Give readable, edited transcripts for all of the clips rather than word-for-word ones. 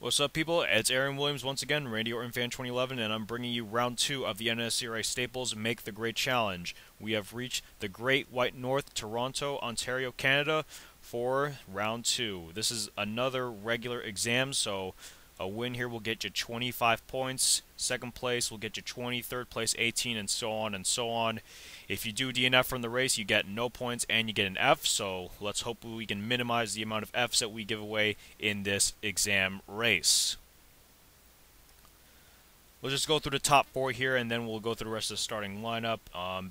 What's up, people? It's Aaron Williams once again, Radio Orton Fan 2011, and I'm bringing you round 2 of the NNSCRA Staples Make the Great Challenge. We have reached the Great White North, Toronto, Ontario, Canada for round 2. This is another regular exam, so a win here will get you 25 points. Second place will get you 20, third place 18, and so on and so on. If you do DNF from the race, you get no points and you get an F, so let's hope we can minimize the amount of Fs that we give away in this exam race. We'll just go through the top 4 here, and then we'll go through the rest of the starting lineup.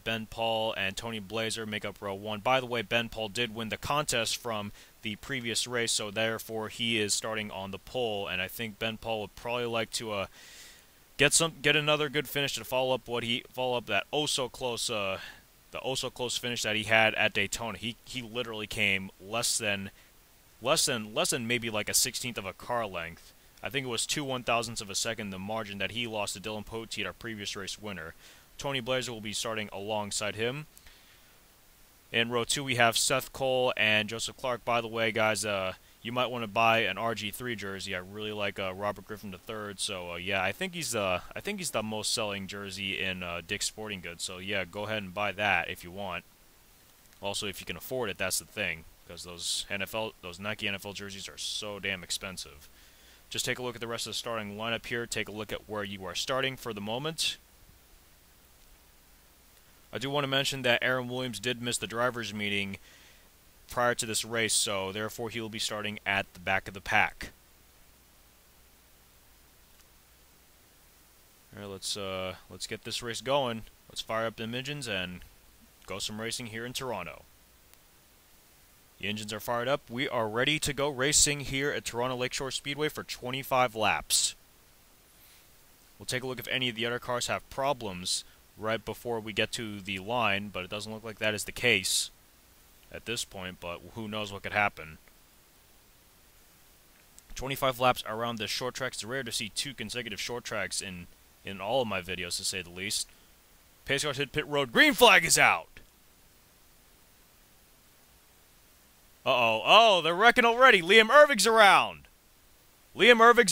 Ben Paul and Tony Blazer make up row 1. By the way, Ben Paul did win the contest from the previous race, so therefore he is starting on the pole, and I think Ben Paul would probably like to get another good finish to follow up that so close finish that he had at Daytona. He literally came less than maybe like a 16th of a car length. I think it was 2/1000ths of a second the margin that he lost to Dylan Poteet, our previous race winner. Tony Blazer will be starting alongside him. In row 2 we have Seth Cole and Joseph Clark. By the way, guys, you might want to buy an RG3 jersey. I really like Robert Griffin III. So yeah, I think he's the most selling jersey in Dick's Sporting Goods. So yeah, go ahead and buy that if you want. Also, if you can afford it, that's the thing, because those Nike NFL jerseys are so damn expensive. Just take a look at the rest of the starting lineup here. Take a look at where you are starting for the moment. I do want to mention that Aaron Williams did miss the drivers' meeting prior to this race, so therefore he will be starting at the back of the pack. All right, let's get this race going. Let's fire up the engines and go some racing here in Toronto. The engines are fired up. We are ready to go racing here at Toronto Lakeshore Speedway for 25 laps. We'll take a look if any of the other cars have problems right before we get to the line, but it doesn't look like that is the case at this point, but who knows what could happen. 25 laps around this short track. It's rare to see 2 consecutive short tracks in all of my videos, to say the least. Pace cars hit pit road. Green flag is out! Oh, they're wrecking already. Liam Ervig's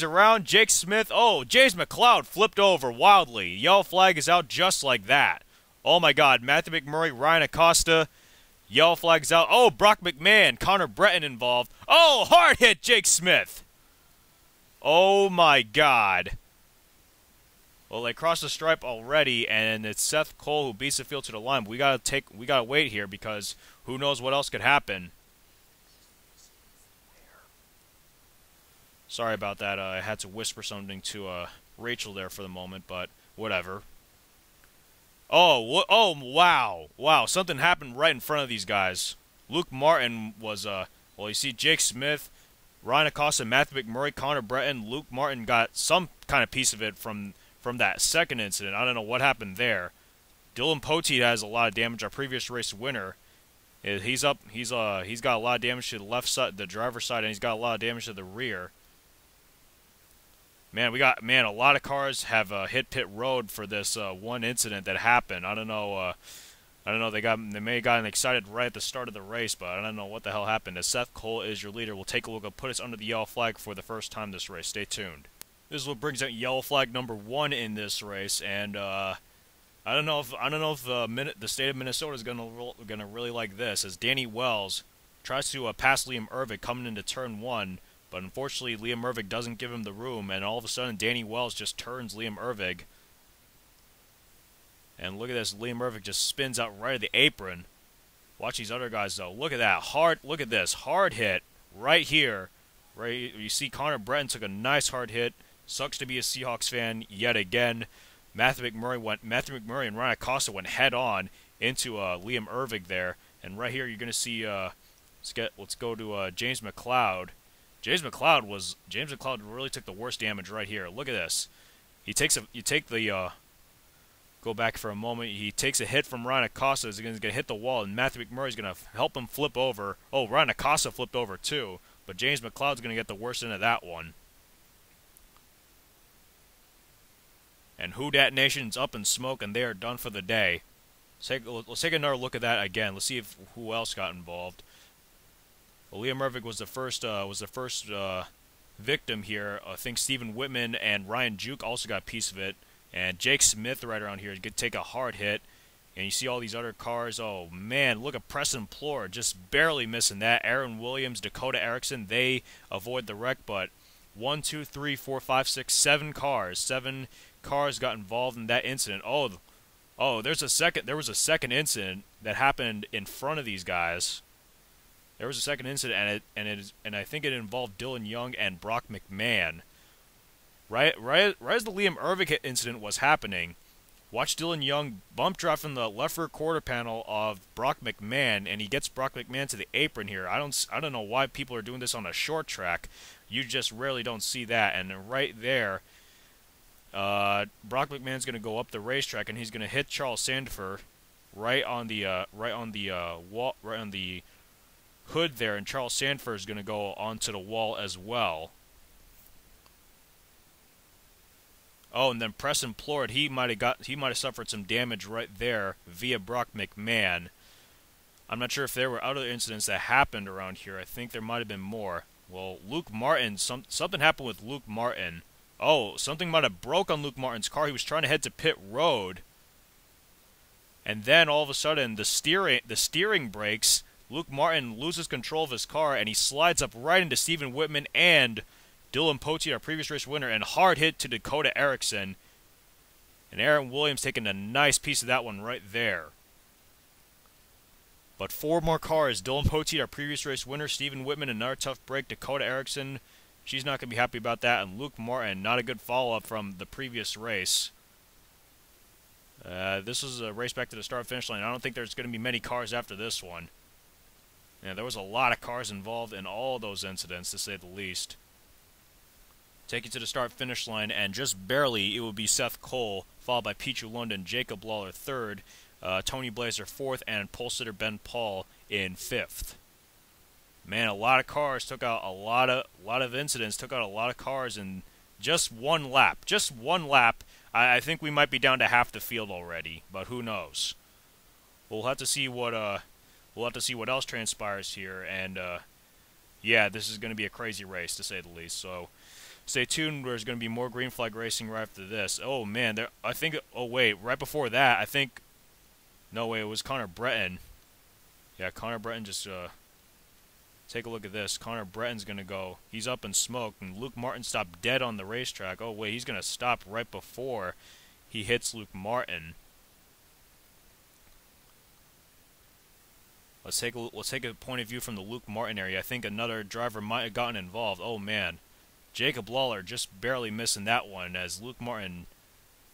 around. Jake Smith. Oh, James McLeod flipped over wildly. Yellow flag is out just like that. Oh my god, Matthew McMurray, Ryan Acosta. Yellow flag's out. Oh, Brock McMahon, Connor Breton involved. Oh, hard hit, Jake Smith. Oh my god. Well, they crossed the stripe already, and it's Seth Cole who beats the field to the line. But we gotta wait here, because who knows what else could happen. Sorry about that. I had to whisper something to Rachel there for the moment, but whatever. Oh, wow. Something happened right in front of these guys. Luke Martin was, well, you see Jake Smith, Ryan Acosta, Matthew McMurray, Connor Breton. Luke Martin got some kind of piece of it from that second incident. I don't know what happened there. Dylan Poteet has a lot of damage. Our previous race winner. He's got a lot of damage to the left side, the driver's side, and he's got a lot of damage to the rear. Man, a lot of cars have hit pit road for this one incident that happened. I don't know. They may have gotten excited right at the start of the race, but I don't know what the hell happened. As Seth Cole is your leader, we'll take a look and put us under the yellow flag for the first time this race. Stay tuned. This is what brings out yellow flag number 1 in this race, and I don't know if the state of Minnesota is gonna really like this, as Danny Wells tries to pass Liam Ervig coming into turn 1. But unfortunately, Liam Ervig doesn't give him the room, and all of a sudden, Danny Wells just turns Liam Ervig. And look at this, Liam Ervig just spins out right at the apron. Watch these other guys, though. Look at that, look at this, hard hit right here. Right, you see Connor Breton took a nice hard hit. Sucks to be a Seahawks fan yet again. Matthew McMurray and Ryan Acosta went head on into Liam Ervig there. And right here, you're gonna see, let's go to James McLeod. James McLeod really took the worst damage right here. Look at this. Go back for a moment. He takes a hit from Ryan Acosta. He's going to hit the wall, and Matthew McMurray's going to help him flip over. Oh, Ryan Acosta flipped over too, but James McLeod's going to get the worst end of that one. And Who Dat Nation's up in smoke, and they are done for the day. Let's take another look at that again. Let's see who else got involved. Well, Liam Ervig was the first victim here. I think Stephen Whitman and Ryan Juke also got a piece of it. And Jake Smith right around here could take a hard hit. And you see all these other cars. Oh, man, look at Preston Plore just barely missing that. Aaron Williams, Dakota Erickson, they avoid the wreck. But 1, 2, 3, 4, 5, 6, 7 cars. 7 cars got involved in that incident. Oh, there was a second incident that happened in front of these guys. There was a second incident, and I think it involved Dylan Young and Brock McMahon. Right as the Liam Ervig incident was happening, watch Dylan Young bump drive from the left rear quarter panel of Brock McMahon, and he gets Brock McMahon to the apron here. I don't know why people are doing this on a short track. You just rarely don't see that. And right there, Brock McMahon's going to go up the racetrack, and he's going to hit Charles Sandfer right on the hood there, and Charles Sandfer is going to go onto the wall as well. Oh, and then Preston Plord, he might have suffered some damage right there via Brock McMahon. I'm not sure if there were other incidents that happened around here. I think there might have been more. Well, Luke Martin, something happened with Luke Martin. Oh, something might have broke on Luke Martin's car. He was trying to head to pit road, and then all of a sudden the steering breaks. Luke Martin loses control of his car, and he slides up right into Stephen Whitman and Dylan Potier, our previous race winner, and hard hit to Dakota Erickson. And Aaron Williams taking a nice piece of that one right there. But 4 more cars. Dylan Potier, our previous race winner. Stephen Whitman, another tough break. Dakota Erickson, she's not going to be happy about that. And Luke Martin, not a good follow-up from the previous race. This was a race back to the start-finish line. I don't think there's going to be many cars after this one. Yeah, there was a lot of cars involved in all those incidents, to say the least. Take you to the start-finish line, and just barely, it would be Seth Cole, followed by Pichu London, Jacob Lawler 3rd, Tony Blazer 4th, and pole sitter Ben Paul in 5th. Man, a lot of cars took out a lot of incidents, took out a lot of cars in just one lap. Just one lap. I think we might be down to half the field already, but who knows? We'll have to see what else transpires here, and yeah, this is going to be a crazy race, to say the least. So stay tuned. There's going to be more green flag racing right after this. Oh man, I think. Oh wait, right before that, I think. No way, it was Connor Breton. Yeah, Connor Breton just. Take a look at this. Connor Breton's going to go. He's up in smoke, and Luke Martin stopped dead on the racetrack. Oh wait, he's going to stop right before he hits Luke Martin. Let's take a point of view from the Luke Martin area. I think another driver might have gotten involved. Oh man, Jacob Lawler just barely missing that one as Luke Martin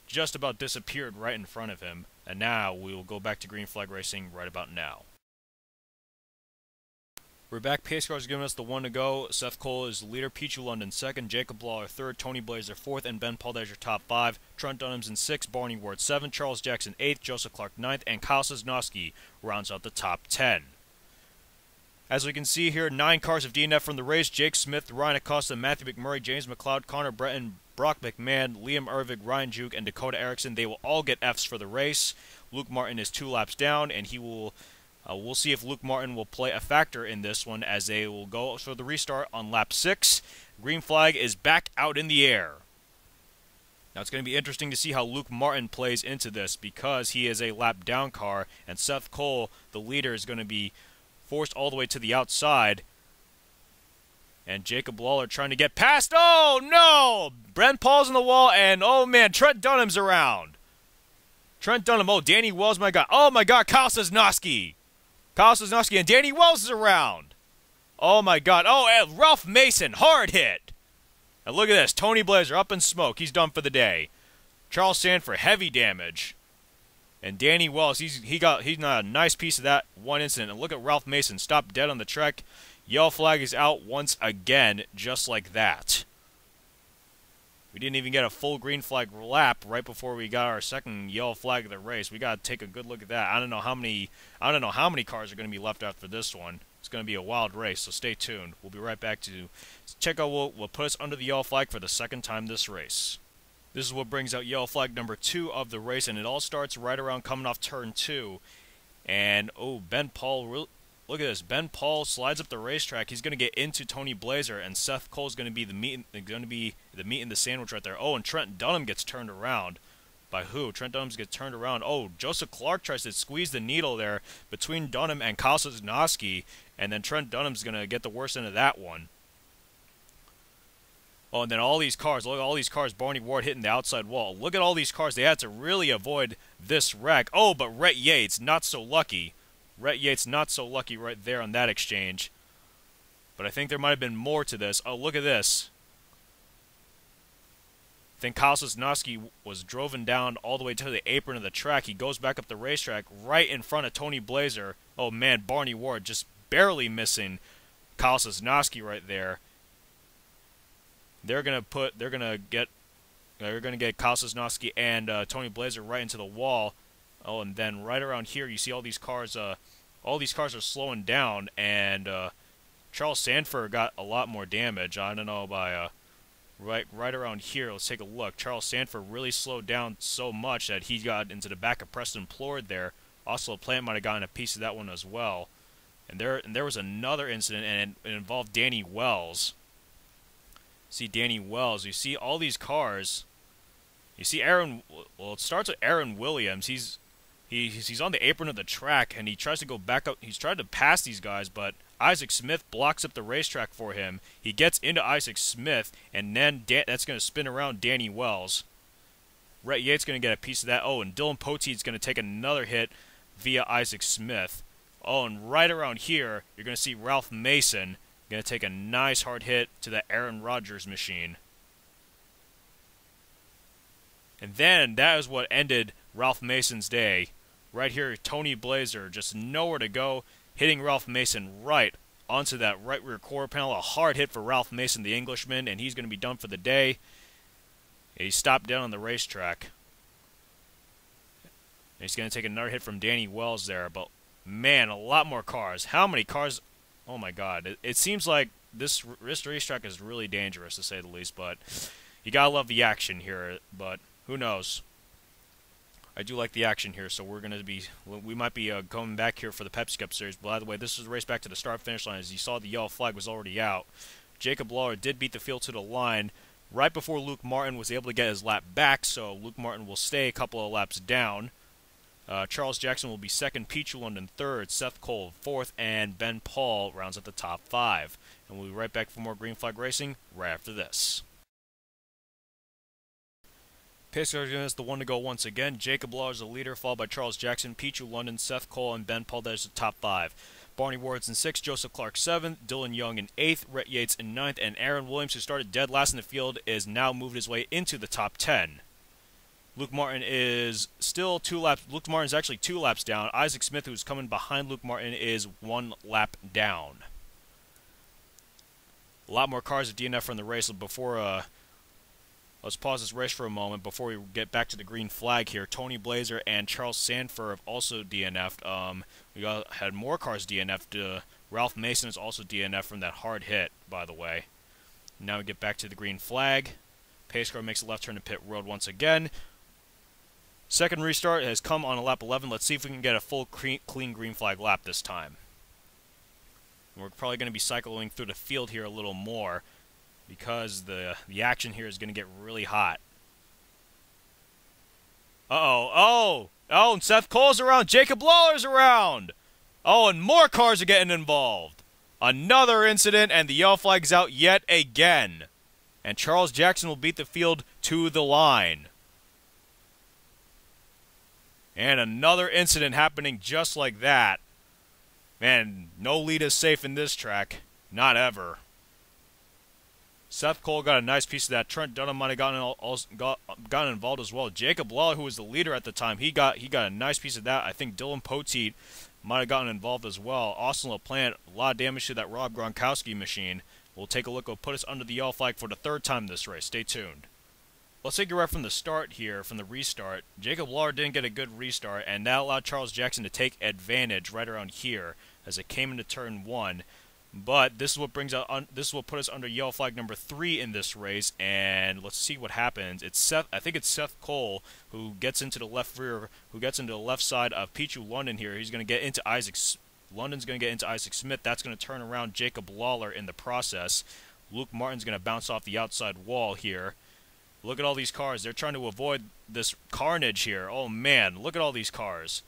just about disappeared right in front of him. And now we will go back to green flag racing right about now. We're back. Pace cars giving us the 1 to go. Seth Cole is the leader. Pichu London 2nd. Jacob Lawler 3rd. Tony Blazer 4th. And Ben Paul, there's your top 5. Trent Dunham's in 6th. Barney Ward 7th. Charles Jackson 8th. Joseph Clark 9th. And Kyle Sosnowski rounds out the top 10. As we can see here, 9 cars have DNF from the race. Jake Smith, Ryan Acosta, Matthew McMurray, James McLeod, Connor Breton, Brock McMahon, Liam Ervig, Ryan Juke, and Dakota Erickson. They will all get Fs for the race. Luke Martin is 2 laps down, and he will... we'll see if Luke Martin will play a factor in this one as they will go for the restart on lap 6. Green flag is back out in the air. Now it's going to be interesting to see how Luke Martin plays into this because he is a lap down car, and Seth Cole, the leader, is going to be forced all the way to the outside. And Jacob Lawler trying to get past. Oh no! Brent Paul's on the wall, and oh man, Trent Dunham's around. Trent Dunham, oh, Danny Wells, my God. Oh my God, Kyle Sosnowski. Kyle Sosnowski and Danny Wells is around. Oh my God. Oh, and Ralph Mason, hard hit. And look at this. Tony Blazer up in smoke. He's done for the day. Charles Sandford, heavy damage. And Danny Wells, he's not a nice piece of that one incident. And look at Ralph Mason, stopped dead on the track. Yellow flag is out once again, just like that. We didn't even get a full green flag lap right before we got our second yellow flag of the race. We got to take a good look at that. I don't know how many cars are going to be left after this one. It's going to be a wild race, so stay tuned. We'll be right back to check out what will put us under the yellow flag for the second time this race. This is what brings out yellow flag number 2 of the race, and it all starts right around coming off turn 2. And oh, Ben Paul look at this. Ben Paul slides up the racetrack. He's going to get into Tony Blazer, and Seth Cole's going to be the meat in the sandwich right there. Oh, and Trent Dunham gets turned around. By who? Trent Dunham gets turned around. Oh, Joseph Clark tries to squeeze the needle there between Dunham and Kyle Sosnowski, and then Trent Dunham's going to get the worst end of that one. Oh, and then all these cars. Look at all these cars. Barney Ward hitting the outside wall. Look at all these cars. They had to really avoid this wreck. Oh, but Rhett Yates, not so lucky. Rhett Yates, not so lucky right there on that exchange. But I think there might have been more to this. Oh, look at this. I think Kyle Sosnowski was driven down all the way to the apron of the track. He goes back up the racetrack right in front of Tony Blazer. Oh, man, Barney Ward just barely missing Kyle Sosnowski right there. They're gonna get Kyle Sosnowski and Tony Blazer right into the wall. Oh, and then right around here, you see all these cars. All these cars are slowing down, and Charles Sanford got a lot more damage. I don't know by right around here. Let's take a look. Charles Sanford really slowed down so much that he got into the back of Preston Plord there. Also, Plant might have gotten a piece of that one as well. And there was another incident, and it involved Danny Wells. See Danny Wells. You see all these cars. You see Aaron. Well, it starts with Aaron Williams. He's on the apron of the track, and he tries to go back up. He's trying to pass these guys, but Isaac Smith blocks up the racetrack for him. He gets into Isaac Smith, and then that's going to spin around Danny Wells. Rhett Yates going to get a piece of that. Oh, and Dylan Poteet's going to take another hit via Isaac Smith. Oh, and right around here, you're going to see Ralph Mason going to take a nice hard hit to the Aaron Rodgers machine. And then that is what ended Ralph Mason's day. Right here, Tony Blazer, just nowhere to go, hitting Ralph Mason right onto that right rear quarter panel. A hard hit for Ralph Mason, the Englishman, and he's going to be done for the day. He stopped down on the racetrack. And he's going to take another hit from Danny Wells there, but man, a lot more cars. How many cars? Oh my God! It seems like this racetrack is really dangerous, to say the least. But you gotta love the action here. But who knows? I do like the action here, so we might be going back here for the Pepsi Cup Series. But by the way, this is the race back to the start-finish line. As you saw, the yellow flag was already out. Jacob Lawler did beat the field to the line right before Luke Martin was able to get his lap back. So Luke Martin will stay a couple of laps down. Charles Jackson will be second, Pete London third, Seth Cole fourth, and Ben Paul rounds at the top 5. And we'll be right back for more Green Flag Racing right after this. Pace car is the one to go once again. Jacob Law is the leader, followed by Charles Jackson, Pete London, Seth Cole, and Ben Paul. That is the top 5. Barney Ward's in 6th, Joseph Clark 7th, Dylan Young in 8th, Rhett Yates in 9th, and Aaron Williams, who started dead last in the field, is now moved his way into the top 10. Luke Martin is still 2 laps. Luke Martin is actually 2 laps down. Isaac Smith, who's coming behind Luke Martin, is 1 lap down. A lot more cars at DNF from the race. Before, let's pause this race for a moment before we get back to the green flag here. Tony Blazer and Charles Sanford have also DNF'd. We had more cars DNF'd. Ralph Mason is also DNF'd from that hard hit, by the way. Now we get back to the green flag. Pace car makes a left turn to pit road once again. Second restart has come on lap 11. Let's see if we can get a full clean green flag lap this time. We're probably going to be cycling through the field here a little more because the action here is going to get really hot. Oh, and Seth Cole's around. Jacob Lawler's around. Oh, and more cars are getting involved. Another incident, and the yellow flag's out yet again. And Charles Jackson will beat the field to the line. And another incident happening just like that. Man, no lead is safe in this track. Not ever. Seth Cole got a nice piece of that. Trent Dunham might have gotten involved as well. Jacob Lawler, who was the leader at the time, he got a nice piece of that. I think Dylan Poteet might have gotten involved as well. Austin LaPlante, a lot of damage to that Rob Gronkowski machine. We'll take a look. We'll put us under the yellow flag for the 3rd time this race. Stay tuned. Let's take it right from the start here, from the restart. Jacob Lawler didn't get a good restart, and that allowed Charles Jackson to take advantage right around here as it came into turn 1. But this is what put us under yellow flag number 3 in this race, and let's see what happens. I think it's Seth Cole who gets into the left rear, who gets into the left side of Pichu London here. He's going to get into London's going to get into Isaac Smith. That's going to turn around Jacob Lawler in the process. Luke Martin's going to bounce off the outside wall here. Look at all these cars. They're trying to avoid this carnage here. Oh, man. Look at all these cars.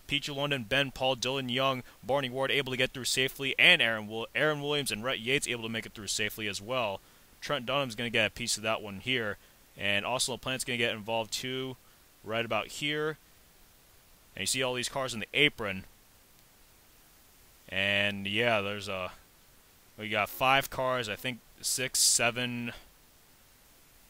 Peachy London, Ben Paul, Dylan Young, Barney Ward able to get through safely, and Aaron Williams and Rhett Yates able to make it through safely as well. Trent Dunham's going to get a piece of that one here. And Austin LaPlante's going to get involved too, right about here. And you see all these cars in the apron. And yeah, we got 5 cars, I think 6, 7,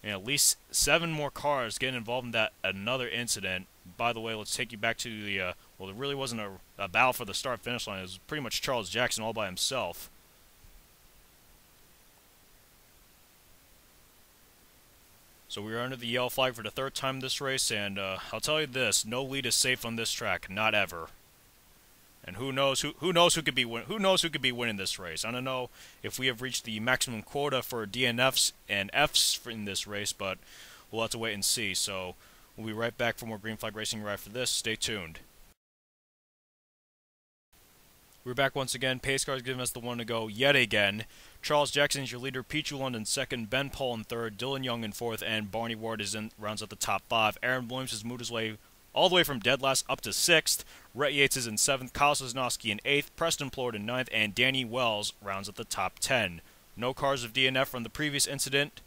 and at least 7 more cars getting involved in that another incident. By the way, let's take you back to the, well, there really wasn't a battle for the start-finish line. It was pretty much Charles Jackson all by himself. So we are under the yellow flag for the 3rd time this race, and I'll tell you this: no lead is safe on this track, not ever. And who knows who could be winning this race? I don't know if we have reached the maximum quota for DNFs and Fs in this race, but we'll have to wait and see. So we'll be right back for more green flag racing right after this. Stay tuned. We're back once again. Pace cars giving us the one to go yet again. Charles Jackson is your leader, Peachy London 2nd, Ben Paul in 3rd, Dylan Young in 4th, and Barney Ward rounds out the top 5. Aaron Williams has moved his way all the way from dead last up to 6th. Rhett Yates is in 7th, Kyle Sosnowski in 8th, Preston Plord in 9th, and Danny Wells rounds at the top 10. No cars of DNF from the previous incident,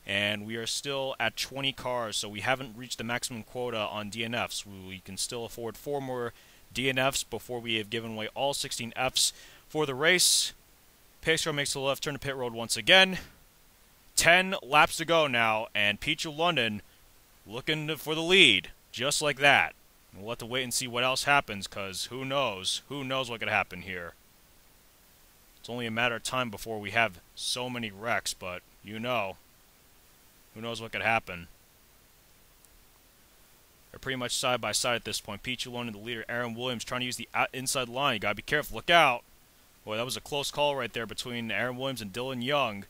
and we are still at 20 cars, so we haven't reached the maximum quota on DNFs. We can still afford 4 more DNFs before we have given away all 16 Fs for the race. Pace car makes the left turn to pit road once again. 10 laps to go now, and Peachy London looking for the lead, just like that. We'll have to wait and see what else happens, because who knows? Who knows what could happen here? It's only a matter of time before we have so many wrecks, but you know, who knows what could happen. They're pretty much side by side at this point. Peachy London, the leader, Aaron Williams trying to use the inside line. You gotta be careful. Look out! Boy, that was a close call right there between Aaron Williams and Dylan Young.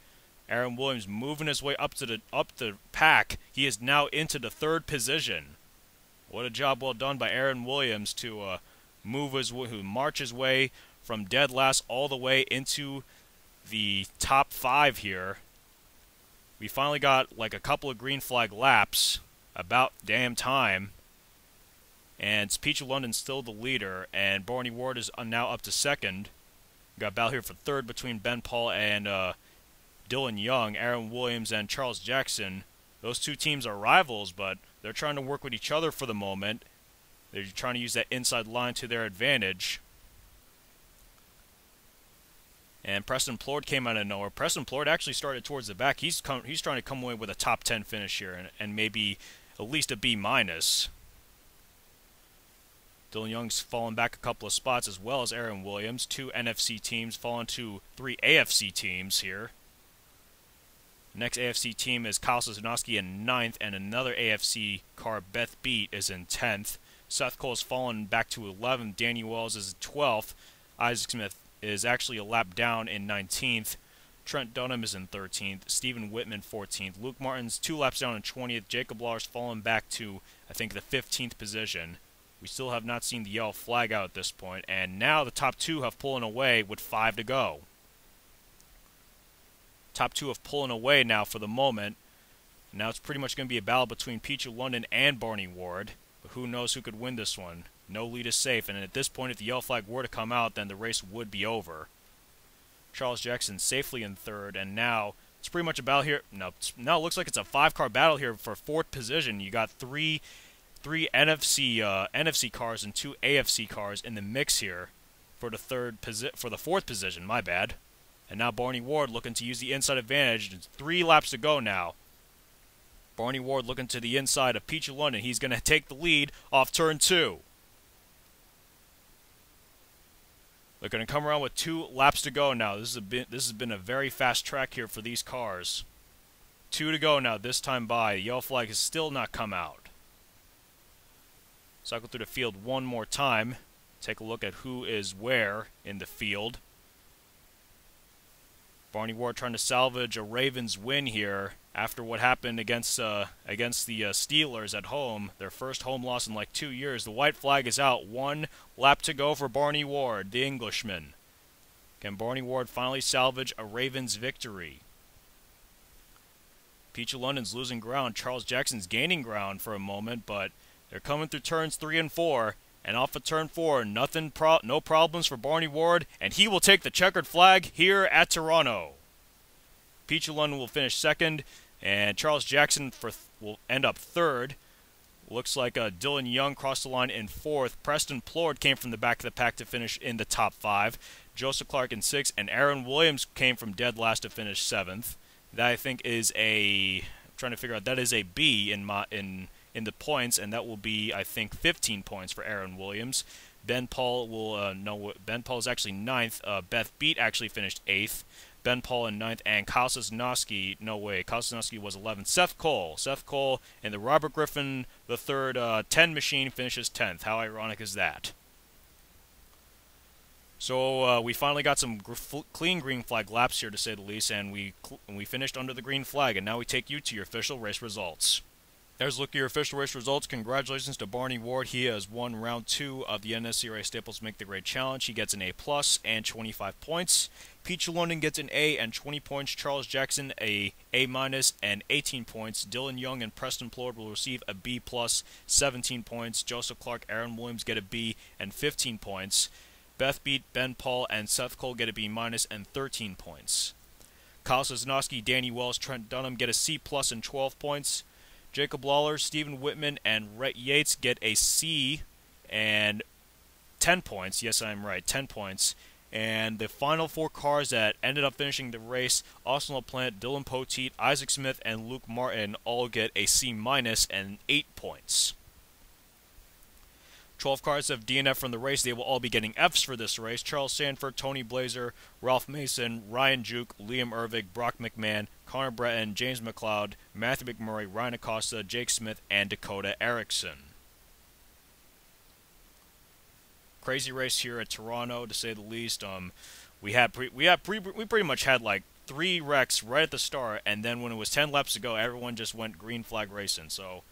Aaron Williams moving his way up the pack. He is now into the 3rd position. What a job well done by Aaron Williams to march his way from dead last all the way into the top 5 here. We finally got like a couple of green flag laps. About damn time. And Peachy London's still the leader, and Barney Ward is now up to 2nd. We got a battle here for 3rd between Ben Paul and Dylan Young, Aaron Williams, and Charles Jackson. Those two teams are rivals, but they're trying to work with each other for the moment. They're trying to use that inside line to their advantage. And Preston Plord came out of nowhere. Preston Plord actually started towards the back. He's trying to come away with a top 10 finish here, and maybe at least a B-. Dylan Young's fallen back a couple of spots, as well as Aaron Williams. 2 NFC teams fallen to 3 AFC teams here. Next AFC team is Kyle Sosnowski in 9th, and another AFC car, Beth Beat, is in 10th. Seth Cole's fallen back to 11th. Danny Wells is 12th. Isaac Smith is actually a lap down in 19th. Trent Dunham is in 13th. Stephen Whitman 14th. Luke Martin's 2 laps down in 20th. Jacob Lawler's fallen back to, I think, the 15th position. We still have not seen the yellow flag out at this point, and now the top 2 have pullen away with 5 to go. Top 2 have pullen away now for the moment. Now it's pretty much going to be a battle between Peachy London and Barney Ward, but who knows who could win this one. No lead is safe, and at this point, if the yellow flag were to come out, then the race would be over. Charles Jackson safely in 3rd, and now it's pretty much a battle here. No, now it looks like it's a 5-car battle here for 4th position. You got three NFC cars and 2 AFC cars in the mix here for the 4th position. My bad. And now Barney Ward looking to use the inside advantage. It's 3 laps to go now. Barney Ward looking to the inside of Peachy London. He's going to take the lead off turn 2. They're going to come around with 2 laps to go now. This has been a very fast track here for these cars. 2 to go now this time by. The yellow flag has still not come out. Cycle through the field one more time. Take a look at who is where in the field. Barney Ward trying to salvage a Ravens win here after what happened against the Steelers at home, their first home loss in like 2 years. The white flag is out. 1 lap to go for Barney Ward, the Englishman. Can Barney Ward finally salvage a Ravens victory? Peach of London's losing ground. Charles Jackson's gaining ground for a moment, but they're coming through turns 3 and 4. And off of turn 4, no problems for Barney Ward, and he will take the checkered flag here at Toronto. Peach of London will finish second, and Charles Jackson will end up third. Looks like Dylan Young crossed the line in fourth. Preston Plord came from the back of the pack to finish in the top 5. Joseph Clark in 6th, and Aaron Williams came from dead last to finish 7th. That I think is I'm trying to figure out, that is a B in the points, and that will be, I think, 15 points for Aaron Williams. Ben Paul Ben Paul is actually 9th. Beth Beat actually finished 8th. Ben Paul in 9th, and Kyle Sosnowski, Kyle Sosnowski was 11th. Seth Cole in the Robert Griffin III 10 machine finishes 10th. How ironic is that? So we finally got some clean green flag laps here, to say the least, and we finished under the green flag, and now we take you to your official race results. There's a look at your official race results. Congratulations to Barney Ward. He has won round 2 of the NNSCRA Staples Make the Grade Challenge. He gets an A+ and 25 points. Peach of London gets an A and 20 points. Charles Jackson A and 18 points. Dylan Young and Preston Plord will receive a B+, 17 points. Joseph Clark, Aaron Williams get a B and 15 points. Beth Beat, Ben Paul, and Seth Cole get a B- and 13 points. Kyle Sosnowski, Danny Wells, Trent Dunham get a C+ and 12 points. Jacob Lawler, Stephen Whitman, and Rhett Yates get a C and 10 points. Yes, I'm right, 10 points. And the final 4 cars that ended up finishing the race, Austin LaPlante, Dylan Poteet, Isaac Smith, and Luke Martin all get a C- and 8 points. 12 cars have DNF from the race. They will all be getting Fs for this race. Charles Sanford, Tony Blazer, Ralph Mason, Ryan Juke, Liam Ervig, Brock McMahon, Connor Breton, James McLeod, Matthew McMurray, Ryan Acosta, Jake Smith, and Dakota Erickson. Crazy race here at Toronto, to say the least. We pretty much had like 3 wrecks right at the start, and then when it was 10 laps to go, everyone just went green flag racing. So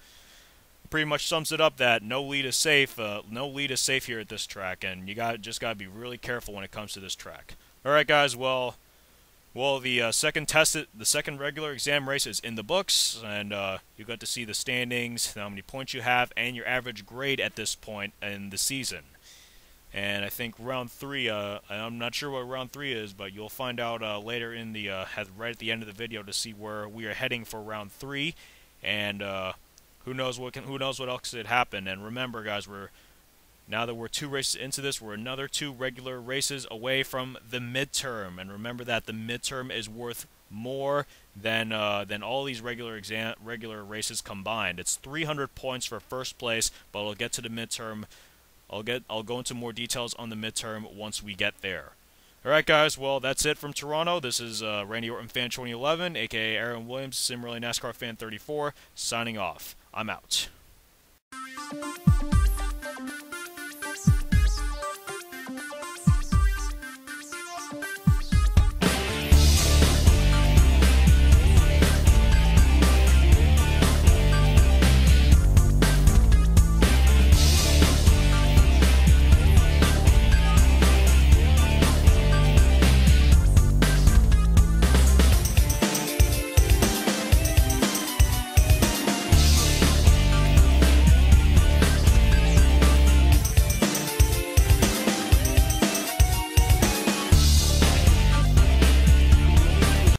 pretty much sums it up that no lead is safe. No lead is safe here at this track, and you just gotta be really careful when it comes to this track. All right, guys. Well, the second regular exam race is in the books, and you got to see the standings, how many points you have, and your average grade at this point in the season. And I think round 3, I'm not sure what round 3 is, but you'll find out later in the right at the end of the video to see where we are heading for round 3, and who knows what else could happen. And remember, guys, now that we're 2 races into this, we're another 2 regular races away from the midterm. And remember that the midterm is worth more than all these regular races combined. It's 300 points for first place, but I'll get to the midterm. I'll go into more details on the midterm once we get there. Alright, guys, well, that's it from Toronto. This is Randy Orton Fan 2011, aka Aaron Williams, Sim Rally NASCAR Fan 34, signing off. I'm out.